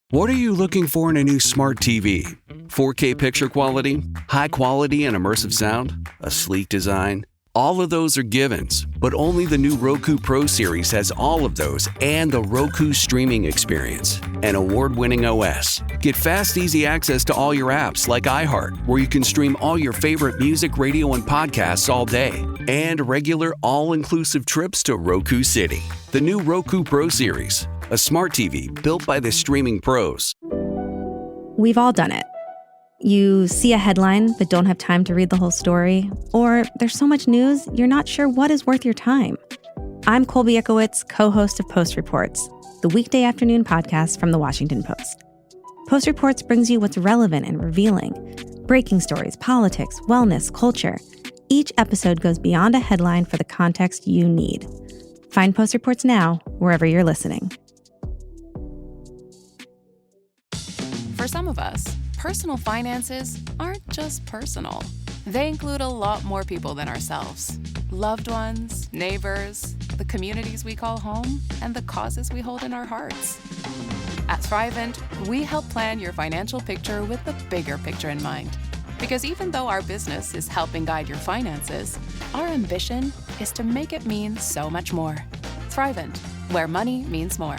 What are you looking for in a new smart TV? 4K picture quality, high quality and immersive sound, a sleek design? All of those are givens, but only the new Roku Pro Series has all of those and the Roku streaming experience, an award-winning OS. Get fast, easy access to all your apps like iHeart, where you can stream all your favorite music, radio, and podcasts all day, and regular all-inclusive trips to Roku City. The new Roku Pro Series, a smart TV built by the streaming pros. We've all done it. You see a headline but don't have time to read the whole story, or there's so much news you're not sure what is worth your time. I'm Colby Ekowitz, co-host of Post Reports, the weekday afternoon podcast from The Washington Post. Post Reports brings you what's relevant and revealing. Breaking stories, politics, wellness, culture. Each episode goes beyond a headline for the context you need. Find Post Reports now, wherever you're listening. For some of us, personal finances aren't just personal. They include a lot more people than ourselves. Loved ones, neighbors, the communities we call home, and the causes we hold in our hearts. At Thrivent, we help plan your financial picture with the bigger picture in mind. Because even though our business is helping guide your finances, our ambition is to make it mean so much more. Thrivent, where money means more.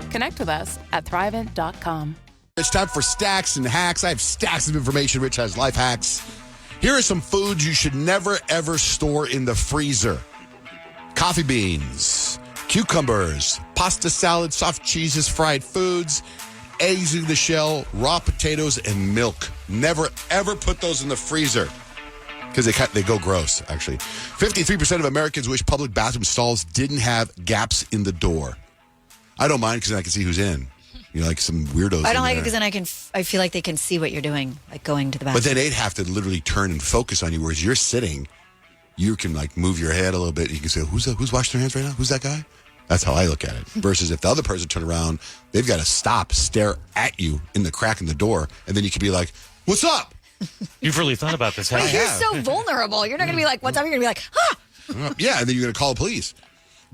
Connect with us at Thrivent.com. It's time for Stacks and Hacks. I have stacks of information. Rich has life hacks. Here are some foods you should never, ever store in the freezer. Coffee beans, cucumbers, pasta salad, soft cheeses, fried foods, eggs in the shell, raw potatoes, and milk. Never, ever put those in the freezer because they go gross, actually. 53% of Americans wish public bathroom stalls didn't have gaps in the door. I don't mind because then I can see who's in. You know, like some weirdos. I don't like it because then I feel like they can see what you're doing, like going to the bathroom. But then they'd have to literally turn and focus on you, whereas you're sitting, you can like move your head a little bit. You can say, who's washing their hands right now? Who's that guy? That's how I look at it. Versus if the other person turn around, they've got to stop, stare at you in the crack in the door, and then you can be like, what's up? You've really thought about this, haven't But you? you're so vulnerable. You're not going to be like, what's up? You're going to be like, ah! Yeah, and then you're going to call the police.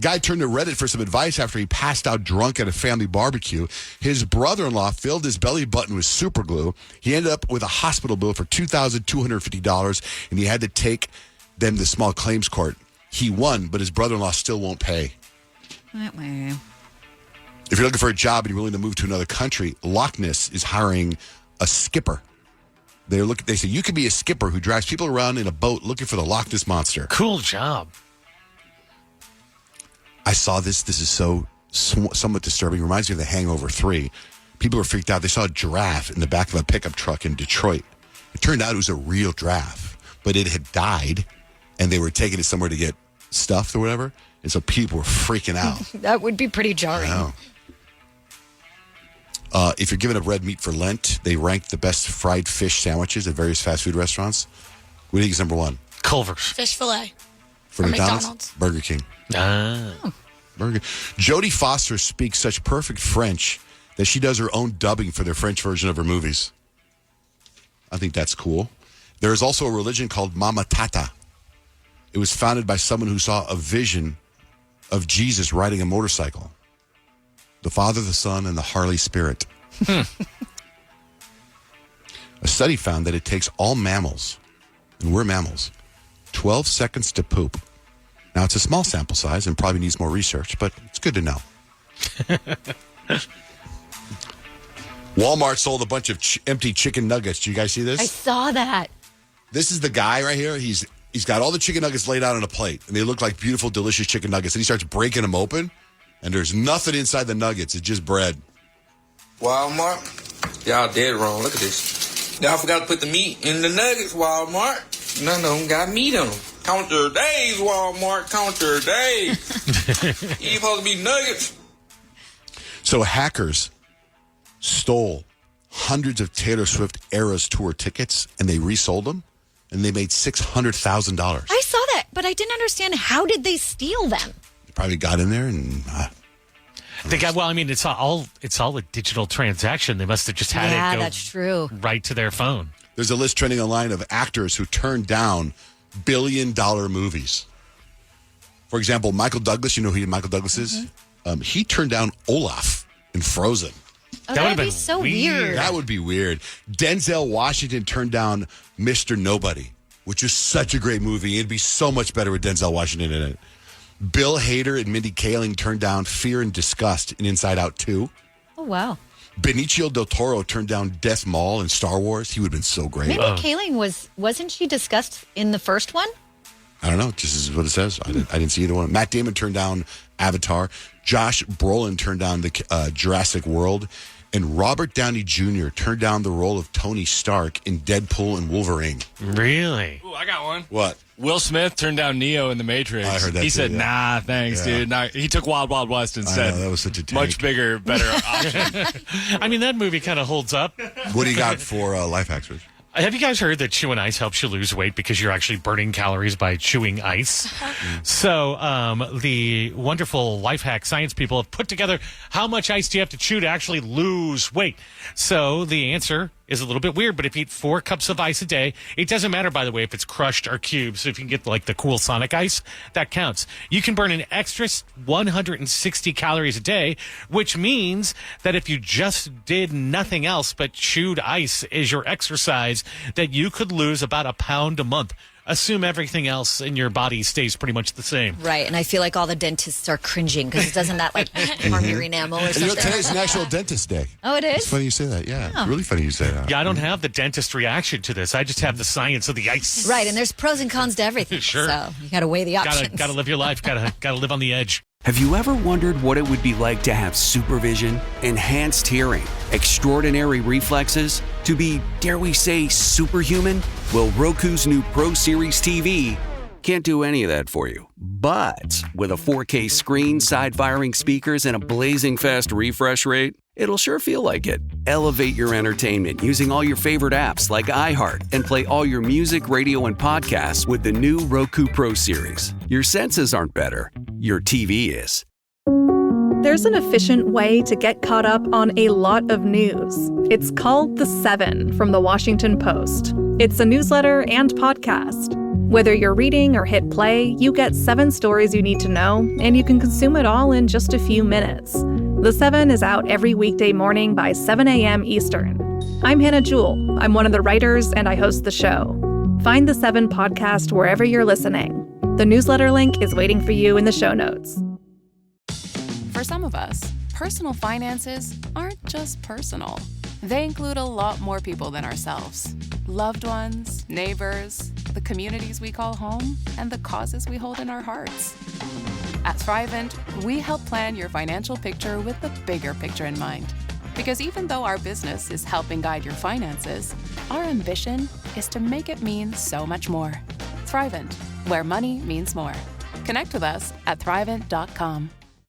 Guy turned to Reddit for some advice after he passed out drunk at a family barbecue. His brother-in-law filled his belly button with super glue. He ended up with a hospital bill for $2,250, and he had to take them to small claims court. He won, but his brother-in-law still won't pay. If you're looking for a job and you're willing to move to another country, Loch Ness is hiring a skipper. They say you could be a skipper who drives people around in a boat looking for the Loch Ness monster. Cool job. I saw this. This is so somewhat disturbing. Reminds me of The Hangover 3. People were freaked out. They saw a giraffe in the back of a pickup truck in Detroit. It turned out it was a real giraffe, but it had died, and they were taking it somewhere to get stuffed or whatever. And so people were freaking out. That would be pretty jarring. I know. If you're giving up red meat for Lent, they ranked the best fried fish sandwiches at various fast food restaurants. What do you think is number one? Culver's. Fish fillet. For McDonald's? Burger King. Burger. Jodie Foster speaks such perfect French that she does her own dubbing for the French version of her movies. I think that's cool. There is also a religion called Mama Tata. It was founded by someone who saw a vision of Jesus riding a motorcycle. The Father, the Son, and the Harley Spirit. A study found that it takes all mammals, and we're mammals, 12 seconds to poop. Now, it's a small sample size and probably needs more research, but it's good to know. Walmart sold a bunch of empty chicken nuggets. Do you guys see this? I saw that. This is the guy right here. He's got all the chicken nuggets laid out on a plate, and they look like beautiful, delicious chicken nuggets. And he starts breaking them open, and there's nothing inside the nuggets. It's just bread. Walmart, y'all dead wrong. Look at this. Y'all forgot to put the meat in the nuggets, Walmart. None of them got meat on them. Count your days, Walmart. Count your days. You supposed to be nuggets. So hackers stole hundreds of Taylor Swift Eras Tour tickets, and they resold them, and they made $600,000. I saw that, but I didn't understand how did they steal them? They probably got in there and... it's all a digital transaction. They must have just had it go that's true. Right to their phone. There's a list trending online of actors who turned down billion-dollar movies. For example, Michael Douglas, you know who Michael Douglas is? He turned down Olaf in Frozen. Oh, That that would've would be been so weird. weird. That would be weird. Denzel Washington turned down Mr. Nobody, which is such a great movie. It'd be so much better with Denzel Washington in it. Bill Hader and Mindy Kaling turned down Fear and Disgust in Inside Out 2. Oh, wow. Benicio del Toro turned down Death Maul in Star Wars. He would have been so great. Mindy Kaling wasn't she discussed in the first one? I don't know. Just is what it says. I didn't see either one. Matt Damon turned down Avatar. Josh Brolin turned down the Jurassic World. And Robert Downey Jr. turned down the role of Tony Stark in Deadpool and Wolverine. Really? Ooh, I got one. What? Will Smith turned down Neo in The Matrix. I heard that He too, said, yeah. nah, thanks, Yeah. dude. Nah, he took Wild Wild West instead. know, that was such a tank. Much bigger, better option. I mean, that movie kind of holds up. What do you got for life hacks, Rich? Have you guys heard that chewing ice helps you lose weight because you're actually burning calories by chewing ice? So the wonderful life hack science people have put together how much ice do you have to chew to actually lose weight. So the answer is a little bit weird, but if you eat 4 cups of ice a day, it doesn't matter, by the way, if it's crushed or cubed. So if you can get like the cool Sonic ice, that counts. You can burn an extra 160 calories a day, which means that if you just did nothing else but chewed ice as your exercise, that you could lose about 1 pound a month. Assume everything else in your body stays pretty much the same. Right, and I feel like all the dentists are cringing because doesn't that like harm your enamel or And you know, something? today's National Dentist Day. Oh, it It's is? funny you say that. Yeah, it's really funny you say that. Yeah, I don't have the dentist reaction to this. I just have the science of the ice. Right, and there's pros and cons to everything. Sure. So you got to weigh the options. Gotta live your life. Gotta live on the edge. Have you ever wondered what it would be like to have supervision, enhanced hearing, extraordinary reflexes, to be, dare we say, superhuman? Well, Roku's new Pro Series TV can't do any of that for you. But with a 4K screen, side-firing speakers, and a blazing fast refresh rate, it'll sure feel like it. Elevate your entertainment using all your favorite apps like iHeart and play all your music, radio, and podcasts with the new Roku Pro Series. Your senses aren't better. Your TV is. There's an efficient way to get caught up on a lot of news. It's called The 7 from The Washington Post. It's a newsletter and podcast. Whether you're reading or hit play, you get 7 stories you need to know, and you can consume it all in just a few minutes. The 7 is out every weekday morning by 7 a.m. Eastern. I'm Hannah Jewell. I'm one of the writers, and I host the show. Find The 7 podcast wherever you're listening. The newsletter link is waiting for you in the show notes. For some of us, personal finances aren't just personal. They include a lot more people than ourselves. Loved ones, neighbors, the communities we call home, and the causes we hold in our hearts. At Thrivent, we help plan your financial picture with the bigger picture in mind. Because even though our business is helping guide your finances, our ambition is to make it mean so much more. Thrivent, where money means more. Connect with us at Thrivent.com.